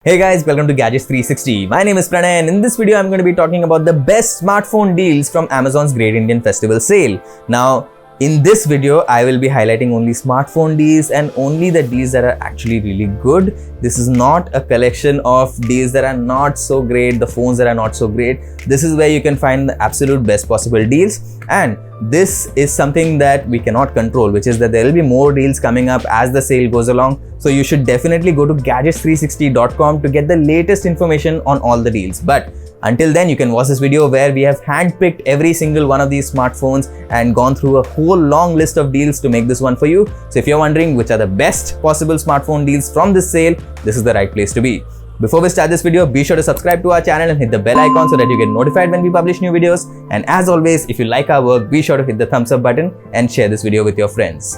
Hey guys, welcome to Gadgets 360. My name is Pranay and in this video I'm going to be talking about the best smartphone deals from Amazon's Great Indian Festival Sale. Now, in this video, I will be highlighting only smartphone deals and only the deals that are actually really good. This is not a collection of deals that are not so great, the phones that are not so great. This is where you can find the absolute best possible deals, and this is something that we cannot control, which is that there will be more deals coming up as the sale goes along. So you should definitely go to gadgets360.com to get the latest information on all the deals. But until then, you can watch this video where we have handpicked every single one of these smartphones and gone through a whole long list of deals to make this one for you. So if you're wondering which are the best possible smartphone deals from this sale, this is the right place to be. Before we start this video, be sure to subscribe to our channel and hit the bell icon so that you get notified when we publish new videos. And as always, if you like our work, be sure to hit the thumbs up button and share this video with your friends.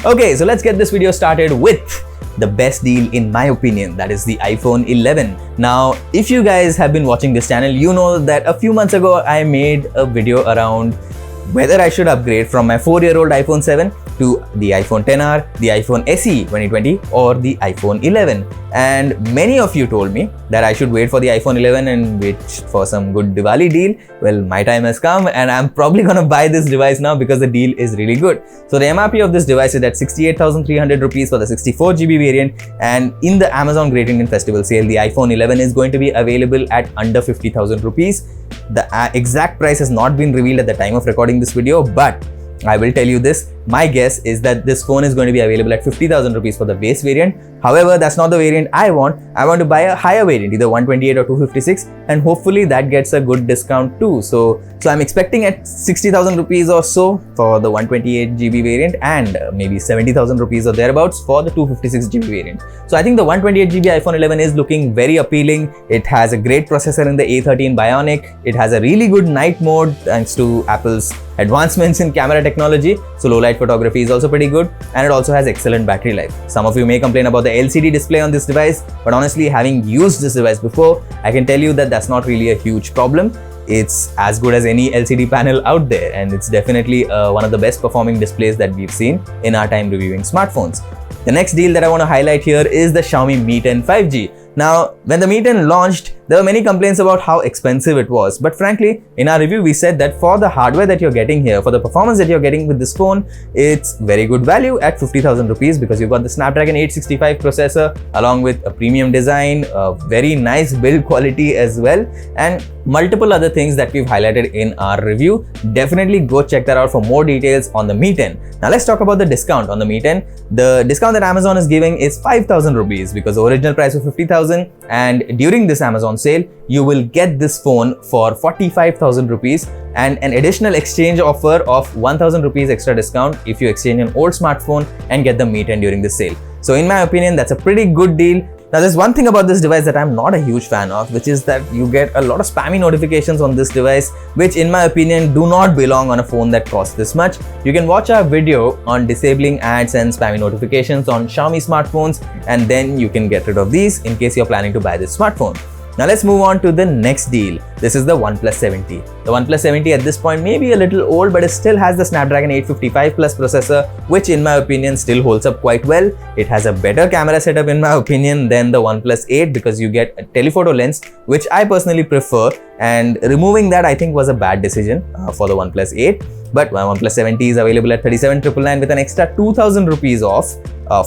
Okay, so let's get this video started with the best deal in my opinion, that is the iPhone 11. Now, if you guys have been watching this channel, you know that a few months ago I made a video around whether I should upgrade from my 4-year-old iPhone 7 to the iPhone XR, the iPhone SE 2020 or the iPhone 11. And many of you told me that I should wait for the iPhone 11 and wait for some good Diwali deal. Well, my time has come and I'm probably gonna buy this device now because the deal is really good. So the MRP of this device is at 68,300 rupees for the 64GB variant, and in the Amazon Great Indian Festival Sale, the iPhone 11 is going to be available at under 50,000 rupees. The exact price has not been revealed at the time of recording this video, but I will tell you this, my guess is that this phone is going to be available at 50,000 rupees for the base variant. However, that's not the variant I want. I want to buy a higher variant, either 128 or 256, and hopefully that gets a good discount too. So I'm expecting at 60,000 rupees or so for the 128GB variant and maybe 70,000 rupees or thereabouts for the 256GB variant. So I think the 128GB iPhone 11 is looking very appealing. It has a great processor in the A13 Bionic. It has a really good night mode thanks to Apple's advancements in camera technology. So low light photography is also pretty good, and it also has excellent battery life. Some of you may complain about the LCD display on this device, but honestly, having used this device before, I can tell you that that's not really a huge problem. It's as good as any LCD panel out there, and it's definitely one of the best performing displays that we've seen in our time reviewing smartphones. The next deal that I want to highlight here is the Xiaomi Mi 10 5G. Now, when the Mi 10 launched, there were many complaints about how expensive it was. But frankly, in our review, we said that for the hardware that you're getting here, for the performance that you're getting with this phone, it's very good value at 50,000 rupees because you've got the Snapdragon 865 processor along with a premium design, a very nice build quality as well, and multiple other things that we've highlighted in our review. Definitely go check that out for more details on the Mi 10. Now let's talk about the discount on the Mi 10. The discount that Amazon is giving is 5,000 rupees because the original price was 50,000, and during this Amazon sale, you will get this phone for 45,000 rupees and an additional exchange offer of 1,000 rupees extra discount if you exchange an old smartphone and get the Mi 10 during this sale. So in my opinion, that's a pretty good deal. Now, there's one thing about this device that I'm not a huge fan of, which is that you get a lot of spammy notifications on this device, which in my opinion do not belong on a phone that costs this much. You can watch our video on disabling ads and spammy notifications on Xiaomi smartphones, and then you can get rid of these in case you're planning to buy this smartphone. Now let's move on to the next deal. This is the OnePlus 70. The OnePlus 70 at this point may be a little old, but it still has the Snapdragon 855 Plus processor, which in my opinion still holds up quite well. It has a better camera setup in my opinion than the OnePlus 8 because you get a telephoto lens, which I personally prefer, and removing that I think was a bad decision for the OnePlus 8. But my OnePlus 70 is available at 37,999 with an extra 2,000 rupees off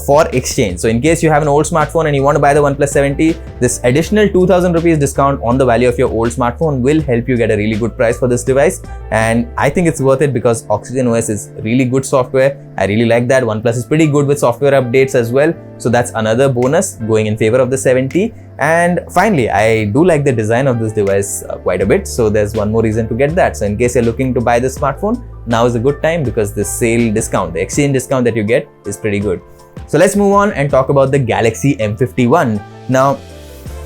for exchange. So in case you have an old smartphone and you want to buy the OnePlus 70, this additional 2,000 rupees discount on the value of your old smartphone will help you get a really good price for this device. And I think it's worth it because Oxygen OS is really good software. I really like that. OnePlus is pretty good with software updates as well. So that's another bonus going in favor of the 70. And finally, I do like the design of this device quite a bit. So there's one more reason to get that. So in case you're looking to buy this smartphone, now is a good time because this sale discount, the exchange discount that you get is pretty good. So let's move on and talk about the Galaxy M51. Now,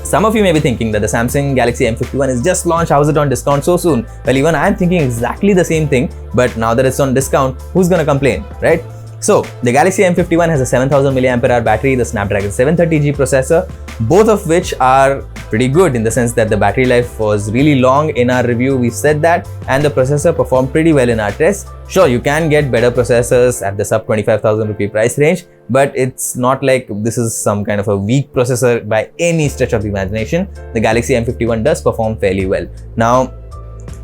some of you may be thinking that the Samsung Galaxy M51 is just launched, how is it on discount so soon? Well, even I'm thinking exactly the same thing, but now that it's on discount, who's gonna complain, right? So the Galaxy M51 has a 7000 mAh battery, the Snapdragon 730G processor, both of which are pretty good in the sense that the battery life was really long. In our review we said that, and the processor performed pretty well in our test. Sure, you can get better processors at the sub 25,000 rupee price range, but it's not like this is some kind of a weak processor by any stretch of the imagination. The Galaxy M51 does perform fairly well. Now,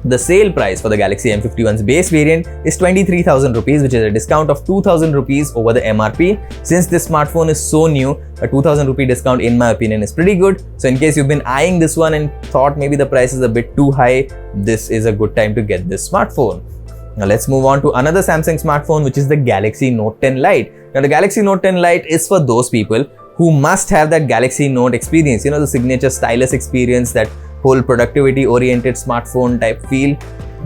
the sale price for the Galaxy M51's base variant is 23,000 rupees, which is a discount of 2,000 rupees over the MRP. Since this smartphone is so new, a 2,000 rupee discount in my opinion is pretty good. So in case you've been eyeing this one and thought maybe the price is a bit too high, this is a good time to get this smartphone. Now let's move on to another Samsung smartphone, which is the Galaxy Note 10 Lite. Now the Galaxy Note 10 Lite is for those people who must have that Galaxy Note experience, you know, the signature stylus experience, that whole productivity oriented smartphone type feel.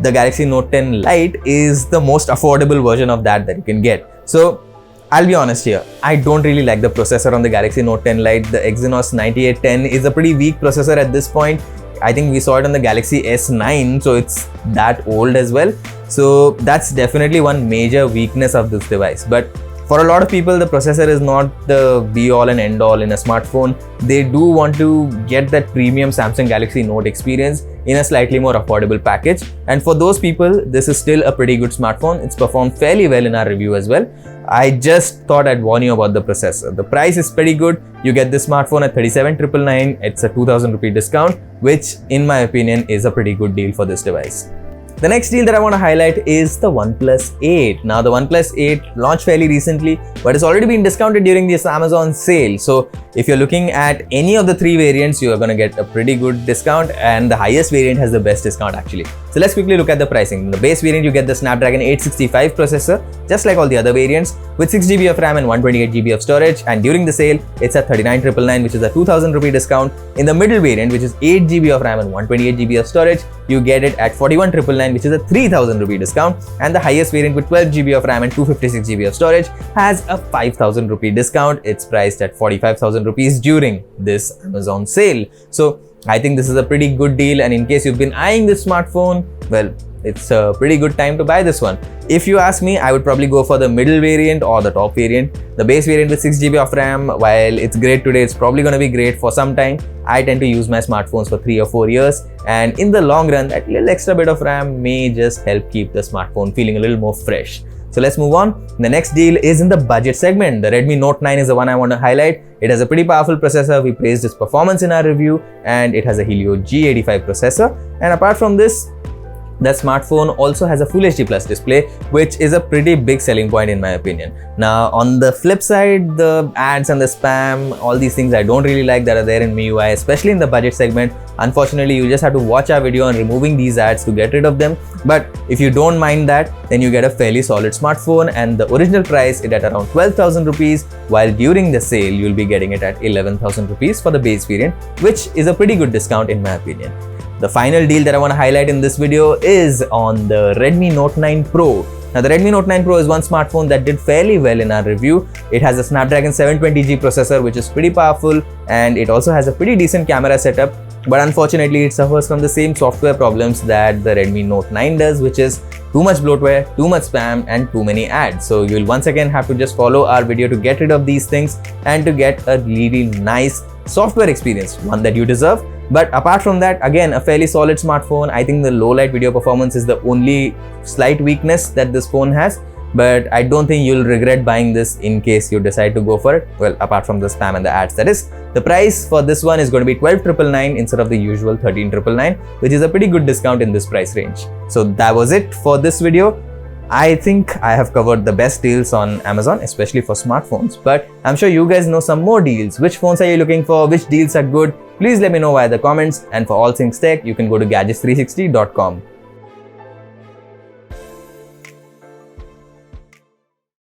The Galaxy Note 10 Lite is the most affordable version of that you can get. So I'll be honest here, I don't really like the processor on the Galaxy Note 10 Lite. The Exynos 9810 is a pretty weak processor at this point. I think we saw it on the Galaxy S9, so it's that old as well. So that's definitely one major weakness of this device. But for a lot of people, the processor is not the be-all and end-all in a smartphone. They do want to get that premium Samsung Galaxy Note experience in a slightly more affordable package. And for those people, this is still a pretty good smartphone. It's performed fairly well in our review as well. I just thought I'd warn you about the processor. The price is pretty good. You get this smartphone at 37,999. It's a 2,000 rupee discount, which in my opinion is a pretty good deal for this device. The next deal that I want to highlight is the OnePlus 8. Now the OnePlus 8 launched fairly recently, but it's already been discounted during this Amazon sale. So if you're looking at any of the three variants, you are going to get a pretty good discount, and the highest variant has the best discount actually. So let's quickly look at the pricing. In the base variant, you get the Snapdragon 865 processor, just like all the other variants, with 6GB of RAM and 128GB of storage, and during the sale, it's at 39,999, which is a 2,000 rupee discount. In the middle variant, which is 8GB of RAM and 128GB of storage, you get it at 41,999, which is a 3,000 rupee discount, and the highest variant with 12GB of RAM and 256GB of storage has a 5,000 rupee discount. It's priced at 45,000 rupees during this Amazon sale. So I think this is a pretty good deal, and in case you've been eyeing this smartphone, well, it's a pretty good time to buy this one. If you ask me, I would probably go for the middle variant or the top variant. The base variant with 6GB of RAM, while it's great today, it's probably going to be great for some time. I tend to use my smartphones for 3 or 4 years, and in the long run, that little extra bit of RAM may just help keep the smartphone feeling a little more fresh. So let's move on. The next deal is in the budget segment. The Redmi Note 9 is the one I want to highlight. It has a pretty powerful processor. We praised its performance in our review, and it has a Helio G85 processor. And apart from this, the smartphone also has a Full HD Plus display, which is a pretty big selling point in my opinion. Now, on the flip side, the ads and the spam, all these things I don't really like that are there in MIUI, especially in the budget segment. Unfortunately, you just have to watch our video on removing these ads to get rid of them. But if you don't mind that, then you get a fairly solid smartphone, and the original price is at around 12,000 rupees, while during the sale, you'll be getting it at 11,000 rupees for the base variant, which is a pretty good discount in my opinion. The final deal that I want to highlight in this video is on the Redmi Note 9 Pro. Now the Redmi Note 9 Pro is one smartphone that did fairly well in our review. It has a Snapdragon 720G processor, which is pretty powerful, and it also has a pretty decent camera setup. But unfortunately, it suffers from the same software problems that the Redmi Note 9 does, which is too much bloatware, too much spam, and too many ads. So you'll once again have to just follow our video to get rid of these things and to get a really nice software experience, one that you deserve. But apart from that, again, a fairly solid smartphone. I think the low light video performance is the only slight weakness that this phone has, but I don't think you'll regret buying this in case you decide to go for it. Well, apart from the spam and the ads, that is. The price for this one is going to be 12,999 instead of the usual 13,999, which is a pretty good discount in this price range. So that was it for this video. I think I have covered the best deals on Amazon, especially for smartphones, but I'm sure you guys know some more deals. Which phones are you looking for? Which deals are good? Please let me know via the comments, and for all things tech, you can go to gadgets360.com.